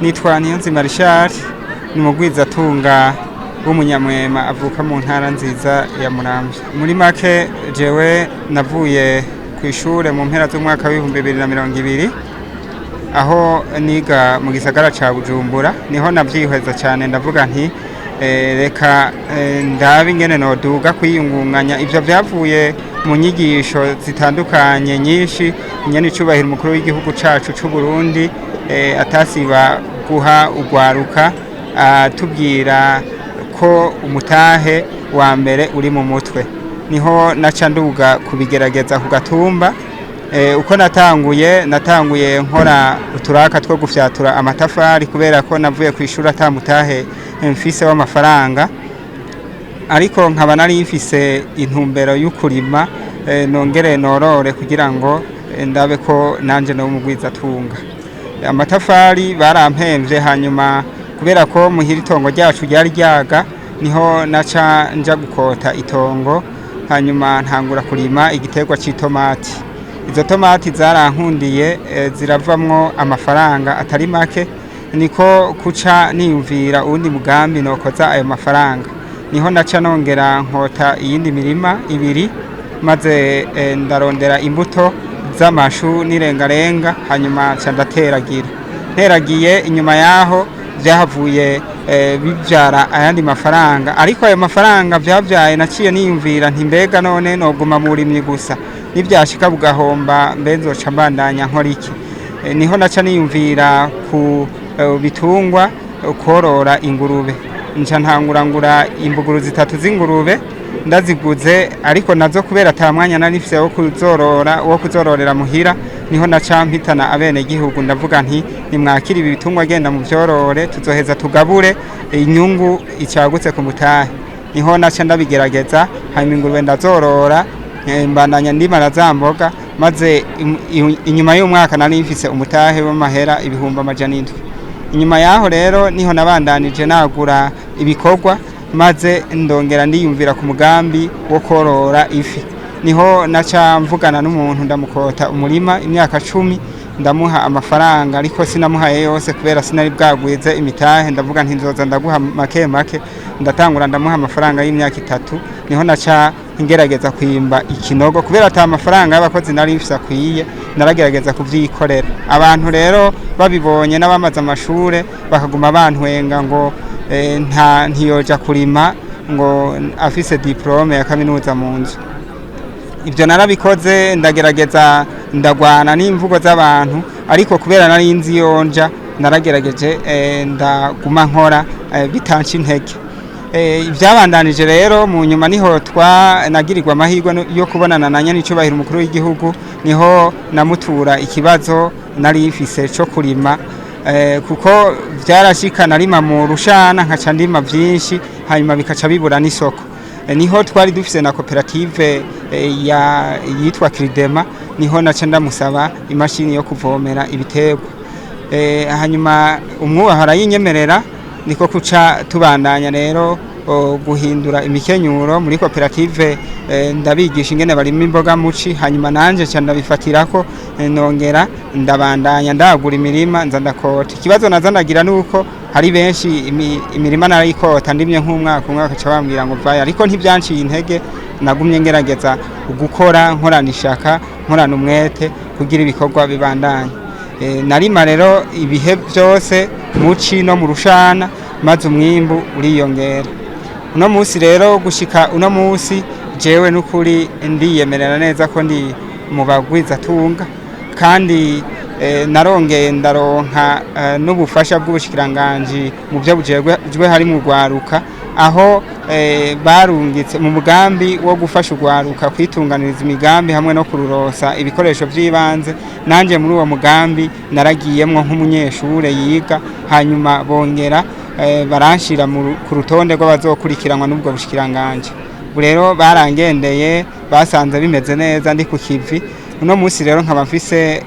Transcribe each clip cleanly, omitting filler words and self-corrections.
Nitwa Niyonzima Richard, ni umugwizatunga w'umunyamwema avuka mu ntara nziza ya Muramvya. Muri make jewe navuye kw'ishure mu mpera z'umwaka w'ibihumbi 2020 aho niga mu gisagara ca Bujumbura, niho navyihweza cyane ndavuga nti reka ndabe ingene noduga kwiyungunganya. Ivyo vyavuye mu nyigisho zitandukanye nyinshi nyene icubahiro umukuru w'igihugu cacu c'u Burundi atasiba guha ugwaruka tubwira ko umutahe wa mbere uri mu mutwe. Niho naca nduga kubigerageza ku gatumba. Uko natanguye nkora uturaka two gufyatura amatafari kubera ko navuye kw'ishuri atamutahe mfise w'amafaranga, ariko nkaba nari mfise intumbero y'ukurima nongere norore kugira ngo ndabe ko nanje no mugwizatunga. Amatafari barampemvye, hanyuma kubera ko muhira itongo ryacu ryari ryaga, niho naca nja gukota itongo, hanyuma ntangura kurima igiterwa c'itomati. Izo tomati zarankundiye ziravamwo amafaranga atari make, niko kuca niyumvira uwundi mugambi nokoza ayo mafaranga. Niho naca nongera nkota iyindi mirima ibiri, maze ndarondera imbuto z'amashu n'irengarenga, hanyuma ca nteragiye inyuma yaho vyahavuye bivyara ayandi mafaranga. Ariko ayo mafaranga vyavyaye naciye niyumvira nti mbega none noguma mu burimyi gusa, nivyashika bugahomba mbe nzoca mbandanya nkora iki? Niho naca niyumvira ku bitungwa, korora ingurube. Nca ntangura imbuguru 3 z'ingurube ndaziguze, ariko nazo kubera ata mwanya nari mfise wo kuzororera muhira, niho naca mpitana abene gihugu ndavuga nti nimwakira ibi bitungwa genda mu vyorore, tuzoheza tugabure inyungu icagutse ku mutahe. Niho naca ndabigerageza, hanyuma ingurube ndazorora, mbandanya ndimara za mboga, maze inyuma y'umwaka nari mfise umutahe w'amahera 700. Inyuma yaho rero niho nabandanije nagura ibikorwa, maze ndongera ndiyumvira ku mugambi wo korora ifi. Niho naca mvugana n'umuntu ndamukota umurima imyaka 10, ndamuha amafaranga, ariko sinamuhaye yose kubera sinari bwagwize imitahe. Ndavuga nti nzoza ndaguha make make, ndatangura ndamuha amafaranga y'imyaka 3. Niho naca ngerageza kwimba ikinogo kubera ata amafaranga y'abakozi nari mfise akwiye, naragerageza kuvyikorera. Abantu rero babibonye n'abamaze amashure bakaguma bantwenga ngo ntiyoja kurima ngo afise diplome ya kaminuza mu nzu. Ivyo narabikoze, ndagerageza ndagwana n'imvugo z'abantu, ariko kubera nari nzi yonja naragerageje ndaguma nkora bitanca intege. Vyabandanije rero mu nyuma niho nagirirwa amahirwe yo kubonana na nyanicubahiro umukuru w'igihugu, niho namutura ikibazo nari mfise co kurima, kuko vyarashika narima mu rushana nkaca ndima vyinshi, hanyuma bikaca bibura n'isoko. Niho twari dufise na koperative yitwa Kiridema, niho naca ndamusaba imashini yo kuvomera ibiterwa. Hanyuma umwubaha arayinyemerera, niko kuca tubandanya rero guhindura imikenyuro muri koperative. Ndabigisha ingene barima imboga muci, hanyuma nanje ca ndabifatirako, nongera ndabandanya ndagura imirima nza ndakota. Ikibazo nazanagira nuko hari benshi imirima narayikota ndimye nk'umwaka ca bambwira ngo vaye, ariko ntivyanciye intege. Nagumye ngerageza gukora, nkorana ishaka, nkorana umwete kugira ibikorwa bibandanye. Narima rero ibihe byose muci no mu rushana, maze umwimbu uriyongera. Uno musi rero gushika uno musi jewe n'ukuri ndiyemerera neza ko ndi mu bagwizatunga, kandi narongeye ndaronka n'ubufasha bw'ubushikiranganji mu byo bujejwe hari mu gwaruka, aho barungitse mu mugambi wo gufasha ugwaruka kwitunganiriza imigambi hamwe no kururosa ibikoresho vy'ibanze. Nanje muri uwo mugambi naragiyemwo nk'umunyeshure yiga, hanyuma bongera baranshira ku rutonde rw'abazokurikiranwa n'ubwo bushikiranganji. Rero barangendeye, basanze bimeze neza ndi ku kivi. Uno musi rero nkaba mfise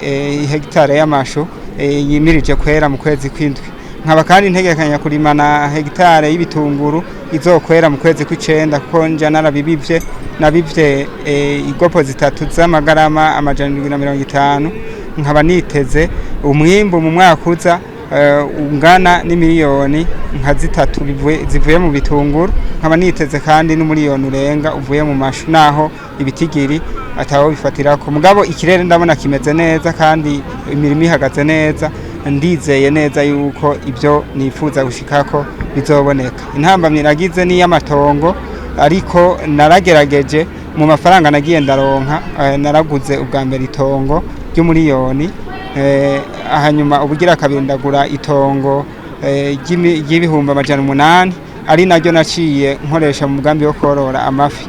hegitare y'amashu yimirije kwera mu kwezi kw'indwi. Nkaba kandi ntegekanya kurima na hegitare y'ibitunguru izokwera mu kwezi kw'icenda, kuko nja narabibivye. Nabivye igopo 3 z'amagarama 750. Nkaba niteze umwimbu mu mwaka uza ungana n'imiliyoni nka 3 zivuye mu bitunguru, nkaba niteze kandi n'umuliyoni urenga uvuye mu mashu, naho ibitigiri ataho bifatira ko mugabo ikirere ndabona kimeze neza kandi imirimo ihagaze neza, ndizeye neza yuko ibyo nifuza gushikako bizoboneka. Intambamye nagize ni y'amatongo, ariko naragerageje mu mafaranga nagiye ndaronka, naraguze ubwa mbere itongo ry'umuliyoni, hanyuma ubugira kabiri ndagura itongo ry'ibihumbi 800, ari naryo naciye nkoresha mu mugambi wo korora amafi.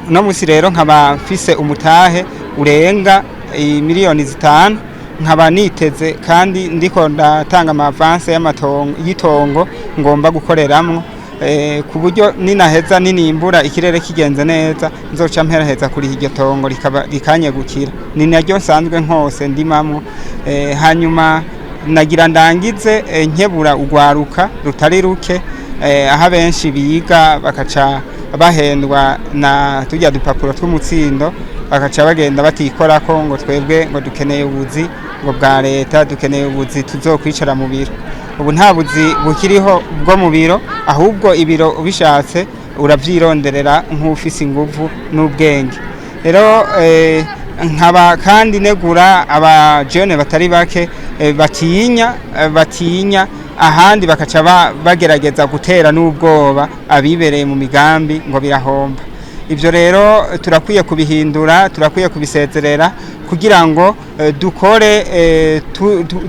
No musi rero nkaba mfise umutahe urenga miliyoni 5, nkaba niteze kandi ndiko ndatanga amavanse y'itongo ngomba gukoreramwo, ku buryo ninaheza ninimbura ikirere kigenze neza nzoca mperaheza kuri iryo tongo rikanyegukira, ni naryo nsanzwe nkose ndimamwo. Hanyuma nagira ndangize nkebura ugwaruka rutari ruke, aho benshi biga bakaca bahendwa na tujya dupapuro tw'umutsindo, bakaca bagenda batikorako ngo twebwe ngo dukeneye ubuzi ngo bwa leta, dukeneye ubuzi tuzokwicara mu biro. Ubu nta buzi bukiriho bwo mu biro, ahubwo ibiro ubishatse uravyironderera nk'ufise inguvu n'ubwenge. Rero nkaba kandi negura abajene batari bake batinya ahandi bakaca bagerageza gutera n'ubwoba abibereye mu migambi ngo birahomba. Ivyo rero turakwiye kubihindura, turakwiye kubisezerera kugira ngo dukore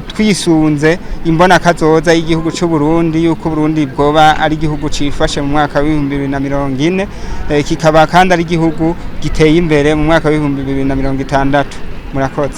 twisunze imbona kazoza y'igihugu c'u Burundi, yuko Burundi bwoba ari igihugu cifashe mu mwaka wa 2040, kikaba kandi ari igihugu giteye imbere mu mwaka wa 2060. Murakoze.